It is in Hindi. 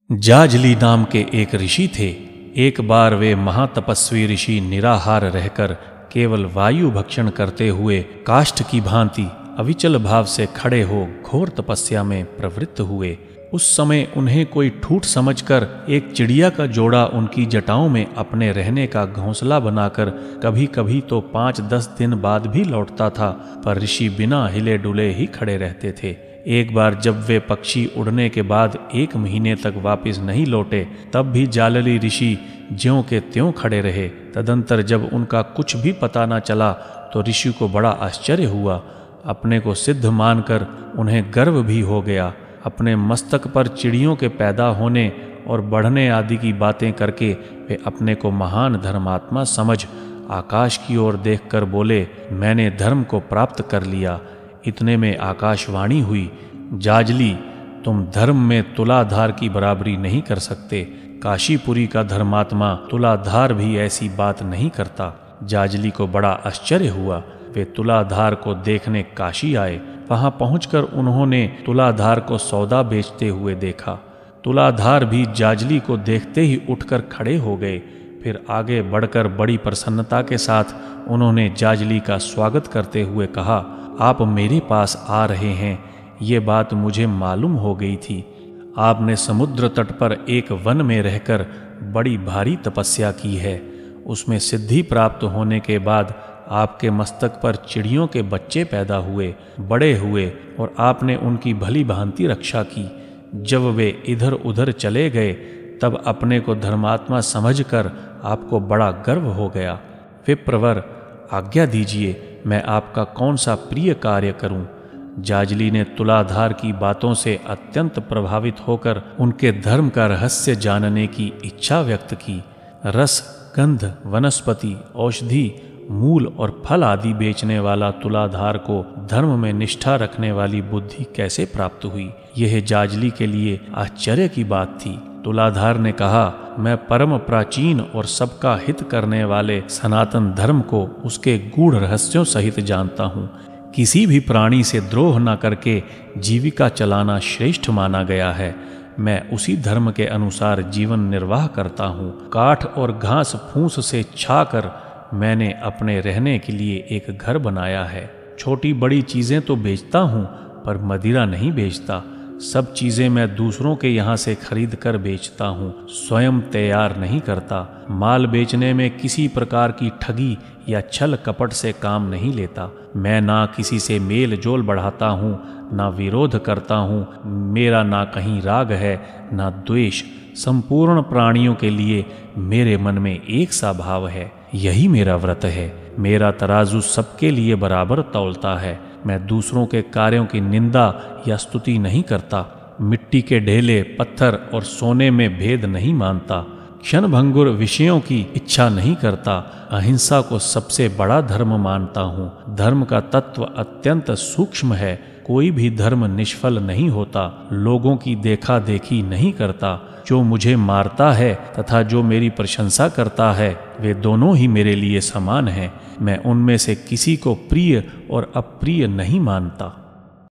जाजली नाम के एक ऋषि थे। एक बार वे महातपस्वी ऋषि निराहार रहकर केवल वायु भक्षण करते हुए काष्ठ की भांति अविचल भाव से खड़े हो घोर तपस्या में प्रवृत्त हुए। उस समय उन्हें कोई ठूठ समझकर एक चिड़िया का जोड़ा उनकी जटाओं में अपने रहने का घोंसला बनाकर कभी कभी तो 5-10 दिन बाद भी लौटता था, पर ऋषि बिना हिले डुले ही खड़े रहते थे। एक बार जब वे पक्षी उड़ने के बाद 1 महीने तक वापस नहीं लौटे, तब भी जालली ऋषि ज्यों के त्यों खड़े रहे। तदंतर जब उनका कुछ भी पता न चला तो ऋषि को बड़ा आश्चर्य हुआ। अपने को सिद्ध मानकर उन्हें गर्व भी हो गया। अपने मस्तक पर चिड़ियों के पैदा होने और बढ़ने आदि की बातें करके वे अपने को महान धर्मात्मा समझ आकाश की ओर देखकर बोले, मैंने धर्म को प्राप्त कर लिया। इतने में आकाशवाणी हुई, जाजली, तुम धर्म में तुलाधार की बराबरी नहीं कर सकते। काशीपुरी का धर्मात्मा तुलाधार भी ऐसी बात नहीं करता। जाजली को बड़ा आश्चर्य हुआ। वे तुलाधार को देखने काशी आए। वहां पहुंचकर उन्होंने तुलाधार को सौदा बेचते हुए देखा। तुलाधार भी जाजली को देखते ही उठकर खड़े हो गए। फिर आगे बढ़कर बड़ी प्रसन्नता के साथ उन्होंने जाजली का स्वागत करते हुए कहा, आप मेरे पास आ रहे हैं, ये बात मुझे मालूम हो गई थी। आपने समुद्र तट पर एक वन में रहकर बड़ी भारी तपस्या की है। उसमें सिद्धि प्राप्त होने के बाद आपके मस्तक पर चिड़ियों के बच्चे पैदा हुए, बड़े हुए और आपने उनकी भली भांति रक्षा की। जब वे इधर उधर चले गए तब अपने को धर्मात्मा समझकर आपको बड़ा गर्व हो गया। विप्रवर, आज्ञा दीजिए, मैं आपका कौन सा प्रिय कार्य करूं? जाजली ने तुलाधार की बातों से अत्यंत प्रभावित होकर उनके धर्म का रहस्य जानने की इच्छा व्यक्त की। रस, गंध, वनस्पति, औषधि, मूल और फल आदि बेचने वाला तुलाधार को धर्म में निष्ठा रखने वाली बुद्धि कैसे प्राप्त हुई, यह जाजली के लिए आश्चर्य की बात थी। तुलाधार ने कहा, मैं परम प्राचीन और सबका हित करने वाले सनातन धर्म को उसके गूढ़ रहस्यों सहित जानता हूँ। किसी भी प्राणी से द्रोह न करके जीविका चलाना श्रेष्ठ माना गया है। मैं उसी धर्म के अनुसार जीवन निर्वाह करता हूँ। काठ और घास फूस से छाकर मैंने अपने रहने के लिए एक घर बनाया है। छोटी बड़ी चीज़ें तो बेचता हूँ, पर मदिरा नहीं बेचता। सब चीज़ें मैं दूसरों के यहाँ से खरीद कर बेचता हूँ, स्वयं तैयार नहीं करता। माल बेचने में किसी प्रकार की ठगी या छल कपट से काम नहीं लेता। मैं ना किसी से मेल जोल बढ़ाता हूँ, ना विरोध करता हूँ। मेरा ना कहीं राग है, ना द्वेष। संपूर्ण प्राणियों के लिए मेरे मन में एक सा भाव है। यही मेरा व्रत है। मेरा तराजू सबके लिए बराबर तौलता है। मैं दूसरों के कार्यों की निंदा या स्तुति नहीं करता। मिट्टी के ढेले, पत्थर और सोने में भेद नहीं मानता। क्षणभंगुर विषयों की इच्छा नहीं करता। अहिंसा को सबसे बड़ा धर्म मानता हूँ। धर्म का तत्व अत्यंत सूक्ष्म है। कोई भी धर्म निष्फल नहीं होता। लोगों की देखा देखी नहीं करता। जो मुझे मारता है तथा जो मेरी प्रशंसा करता है, वे दोनों ही मेरे लिए समान हैं। मैं उनमें से किसी को प्रिय और अप्रिय नहीं मानता।